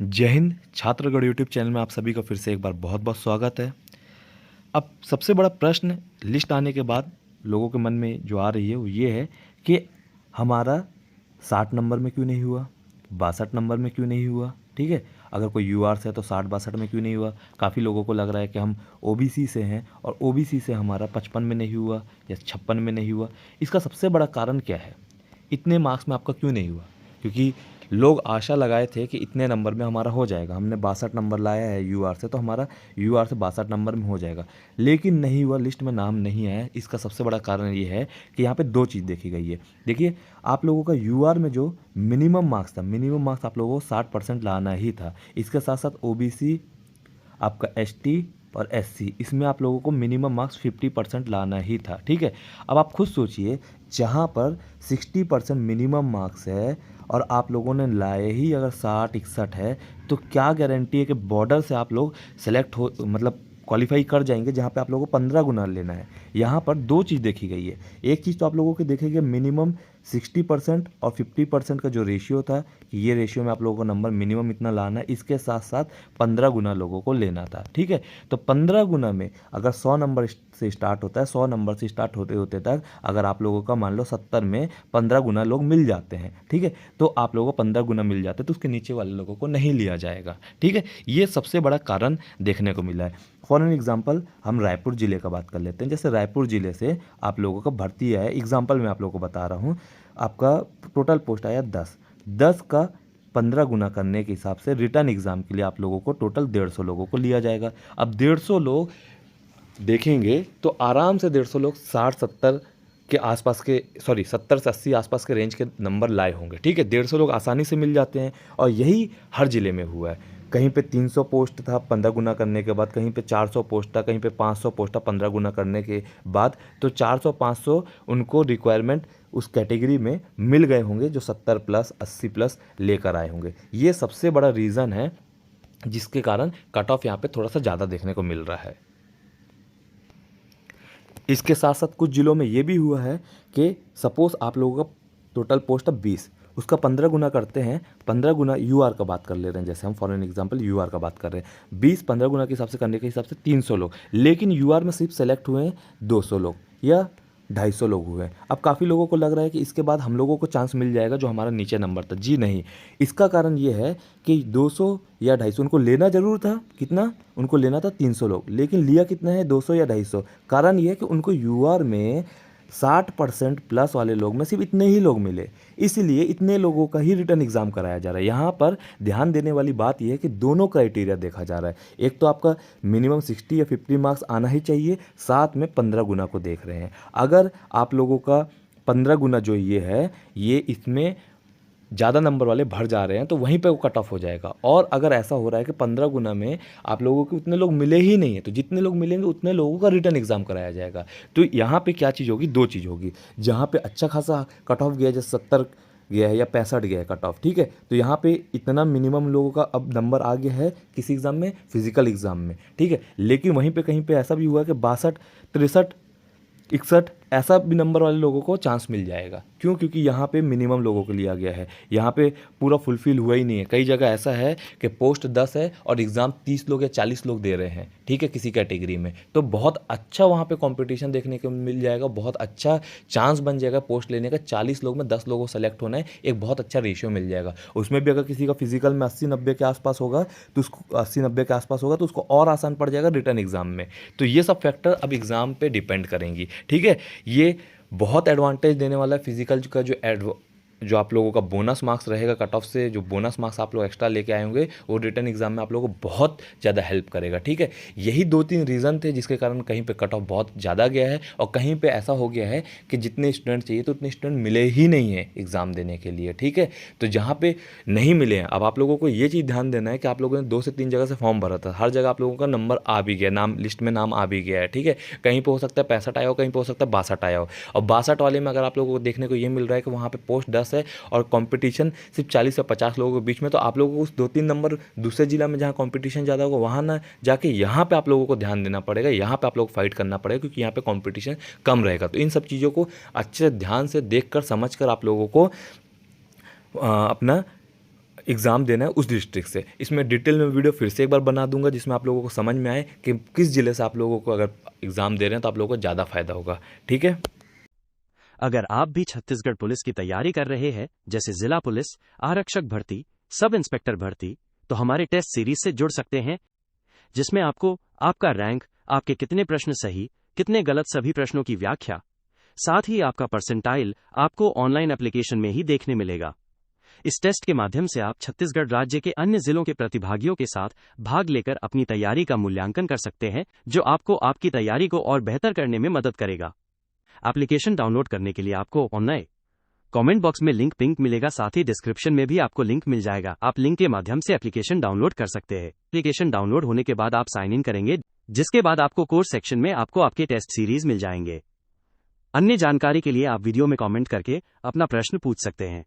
जय Hind. छात्रगढ़ YouTube channel में आप सभी का फिर से एक बार बहुत बहुत स्वागत है। अब सबसे बड़ा प्रश्न लिस्ट आने के बाद लोगों के मन में जो आ रही है वो ये है कि हमारा 60 नंबर में क्यों नहीं हुआ, 62 नंबर में क्यों नहीं हुआ। ठीक है, अगर कोई यूआर से है तो 60-62 में क्यों नहीं हुआ। काफ़ी लोगों को लग रहा है कि हम ओबीसी से हैं और ओबीसी से हमारा 55 में नहीं हुआ या 56 में नहीं हुआ। इसका सबसे बड़ा कारण क्या है, इतने मार्क्स में आपका क्यों नहीं हुआ। क्योंकि लोग आशा लगाए थे कि इतने नंबर में हमारा हो जाएगा, हमने 62 नंबर लाया है यूआर से तो हमारा यूआर से 62 नंबर में हो जाएगा, लेकिन नहीं हुआ, लिस्ट में नाम नहीं आया। इसका सबसे बड़ा कारण ये है कि यहाँ पे दो चीज़ देखी गई है। देखिए, आप लोगों का यूआर में जो मिनिमम मार्क्स था, मिनिमम मार्क्स आप लोगों को 60% लाना ही था। इसके साथ साथ ओबीसी, आपका एसटी और एससी, इसमें आप लोगों को मिनिमम मार्क्स 50% लाना ही था। ठीक है, अब आप खुद सोचिए, जहाँ पर 60% मिनिमम मार्क्स है और आप लोगों ने लाए ही अगर 60-61 है, तो क्या गारंटी है कि बॉर्डर से आप लोग सेलेक्ट हो, मतलब क्वालिफाई कर जाएंगे, जहाँ पे आप लोगों को 15 गुना लेना है। यहाँ पर दो चीज़ देखी गई है। एक चीज़ तो आप लोगों को देखेंगे मिनिमम 60% और 50% का जो रेशियो था कि ये रेशियो में आप लोगों को नंबर मिनिमम इतना लाना है, इसके साथ साथ 15 गुना लोगों को लेना था। ठीक है, तो 15 गुना में अगर 100 नंबर से स्टार्ट होता है, 100 नंबर से स्टार्ट होते होते तक अगर आप लोगों का मान लो 70 में 15 गुना लोग मिल जाते हैं, ठीक है, तो आप लोगों को 15 गुना मिल जाते हैं तो उसके नीचे वाले लोगों को नहीं लिया जाएगा। ठीक है, ये सबसे बड़ा कारण देखने को मिला है। फॉर एन एग्जाम्पल हम रायपुर ज़िले का बात कर लेते हैं। जैसे रायपुर ज़िले से आप लोगों का भर्ती आया, एग्जाम्पल मैं आप लोगों को बता रहा हूँ, आपका टोटल पोस्ट आया 10, 10 का 15 गुना करने के हिसाब से रिटर्न एग्ज़ाम के लिए आप लोगों को टोटल 150 लोगों को लिया जाएगा। अब 150 लोग देखेंगे तो आराम से 150 लोग 60-70 के आसपास के, सॉरी 70 से 80 आसपास के रेंज के नंबर लाए होंगे। ठीक है, 150 लोग आसानी से मिल जाते हैं और यही हर ज़िले में हुआ है। कहीं पे 300 पोस्ट था 15 गुना करने के बाद, कहीं पे 400 पोस्ट था, कहीं पे 500 पोस्ट था 15 गुना करने के बाद, तो 400-500 उनको रिक्वायरमेंट उस कैटेगरी में मिल गए होंगे जो 70 प्लस 80 प्लस लेकर आए होंगे। ये सबसे बड़ा रीज़न है जिसके कारण कट ऑफ यहाँ पे थोड़ा सा ज़्यादा देखने को मिल रहा है। इसके साथ साथ कुछ ज़िलों में ये भी हुआ है कि सपोज़ आप लोगों का टोटल पोस्ट है 20, उसका 15 गुना करते हैं, 15 गुना यूआर का बात कर ले रहे हैं, जैसे हम फॉर एन एग्जांपल यूआर का बात कर रहे हैं, 20 15 गुना के हिसाब से करने के हिसाब से 300 लोग, लेकिन यूआर में सिर्फ सेलेक्ट हुए हैं 200 लोग या 250 लोग हुए हैं। अब काफ़ी लोगों को लग रहा है कि इसके बाद हम लोगों को चांस मिल जाएगा जो हमारा नीचे नंबर था। जी नहीं, इसका कारण ये है कि 200 या 250 उनको लेना ज़रूर था। कितना उनको लेना था? 300 लोग, लेकिन लिया कितना है? 200 या 250। कारण ये है कि उनको यूआर में 60% प्लस वाले लोग में सिर्फ इतने ही लोग मिले, इसलिए इतने लोगों का ही रिटर्न एग्जाम कराया जा रहा है। यहाँ पर ध्यान देने वाली बात यह है कि दोनों क्राइटेरिया देखा जा रहा है। एक तो आपका मिनिमम 60 या 50 मार्क्स आना ही चाहिए, साथ में 15 गुना को देख रहे हैं। अगर आप लोगों का 15 गुना जो ये है, ये इसमें ज़्यादा नंबर वाले भर जा रहे हैं तो वहीं पे वो कट ऑफ हो जाएगा। और अगर ऐसा हो रहा है कि 15 गुना में आप लोगों को उतने लोग मिले ही नहीं है, तो जितने लोग मिलेंगे उतने लोगों का रिटर्न एग्जाम कराया जाएगा। तो यहाँ पे क्या चीज़ होगी? दो चीज़ होगी। जहाँ पे अच्छा खासा कट ऑफ गया है, जैसे 70 गया है या 65 गया है कट ऑफ, ठीक है, तो यहाँ पे इतना मिनिमम लोगों का अब नंबर आ गया है किसी एग्ज़ाम में, फिजिकल एग्ज़ाम में, ठीक है। लेकिन वहीं पे कहीं पे ऐसा भी हुआ कि 62, 63, 61 ऐसा भी नंबर वाले लोगों को चांस मिल जाएगा। क्यों? क्योंकि यहाँ पे मिनिमम लोगों को लिया गया है, यहाँ पे पूरा फुलफिल हुआ ही नहीं है। कई जगह ऐसा है कि पोस्ट 10 है और एग्ज़ाम 30 लोग या 40 लोग दे रहे हैं, ठीक है, किसी कैटेगरी में, तो बहुत अच्छा वहाँ पे कंपटीशन देखने को मिल जाएगा, बहुत अच्छा चांस बन जाएगा पोस्ट लेने का। 40 लोग में 10 लोगों को सेलेक्ट होना है, एक बहुत अच्छा रेशियो मिल जाएगा। उसमें भी अगर किसी का फिजिकल में 80-90 के आसपास होगा तो उसको 80-90 के आसपास होगा तो उसको और आसान पड़ जाएगा रिटर्न एग्जाम में। तो ये सब फैक्टर अब एग्ज़ाम पे डिपेंड करेंगी, ठीक है। ये बहुत एडवांटेज देने वाला है फिजिकल का जो आप लोगों का बोनस मार्क्स रहेगा कट ऑफ से, जो बोनस मार्क्स आप लोग एक्स्ट्रा लेके आए होंगे वो रिटर्न एग्जाम में आप लोगों को बहुत ज़्यादा हेल्प करेगा, ठीक है। यही 2-3 रीज़न थे जिसके कारण कहीं पे कट ऑफ बहुत ज़्यादा गया है और कहीं पे ऐसा हो गया है कि जितने स्टूडेंट चाहिए तो उतने स्टूडेंट मिले ही नहीं हैं एग्ज़ाम देने के लिए, ठीक है। तो जहाँ पे नहीं मिले हैं, अब आप लोगों को ये चीज़ ध्यान देना है कि आप लोगों ने 2 से 3 जगह से फॉर्म भरा था, हर जगह आप लोगों का नंबर आ भी गया, नाम लिस्ट में नाम आ भी गया है, ठीक है। कहीं पर हो सकता है 65 आया हो, कहीं पर हो सकता है 62 आया हो, और 62 वाले में अगर आप लोगों को देखने को ये मिल रहा है कि वहाँ पर पोस्ट 10 है और कंपटीशन सिर्फ 40 या 50 लोगों के बीच में, तो आप लोगों को उस 2-3 नंबर दूसरे जिला में जहाँ कंपटीशन ज़्यादा होगा वहाँ ना जाके यहाँ पे आप लोगों को ध्यान देना पड़ेगा, यहाँ पे आप लोगों को फाइट करना पड़ेगा क्योंकि यहाँ पे कंपटीशन कम रहेगा। तो इन सब चीज़ों को अच्छे ध्यान से देख कर समझ कर आप लोगों को अपना एग्ज़ाम देना है उस डिस्ट्रिक्ट से। इसमें डिटेल में वीडियो फिर से एक बार बना दूंगा जिसमें आप लोगों को समझ में आए कि किस ज़िले से आप लोगों को अगर एग्ज़ाम दे रहे हैं तो आप लोगों को ज़्यादा फायदा होगा। ठीक है। अगर आप भी छत्तीसगढ़ पुलिस की तैयारी कर रहे हैं, जैसे जिला पुलिस, आरक्षक भर्ती, सब इंस्पेक्टर भर्ती, तो हमारे टेस्ट सीरीज से जुड़ सकते हैं, जिसमें आपको आपका रैंक, आपके कितने प्रश्न सही, कितने गलत, सभी प्रश्नों की व्याख्या, साथ ही आपका परसेंटाइल आपको ऑनलाइन एप्लीकेशन में ही देखने मिलेगा। इस टेस्ट के माध्यम से आप छत्तीसगढ़ राज्य के अन्य जिलों के प्रतिभागियों के साथ भाग लेकर अपनी तैयारी का मूल्यांकन कर सकते हैं, जो आपको आपकी तैयारी को और बेहतर करने में मदद करेगा। एप्लीकेशन डाउनलोड करने के लिए आपको ऑनलाइन कमेंट बॉक्स में लिंक पिंक मिलेगा, साथ ही डिस्क्रिप्शन में भी आपको लिंक मिल जाएगा। आप लिंक के माध्यम से एप्लीकेशन डाउनलोड कर सकते हैं। एप्लीकेशन डाउनलोड होने के बाद आप साइन इन करेंगे, जिसके बाद आपको कोर्स सेक्शन में आपको आपके टेस्ट सीरीज मिल जाएंगे। अन्य जानकारी के लिए आप वीडियो में कमेंट करके अपना प्रश्न पूछ सकते हैं।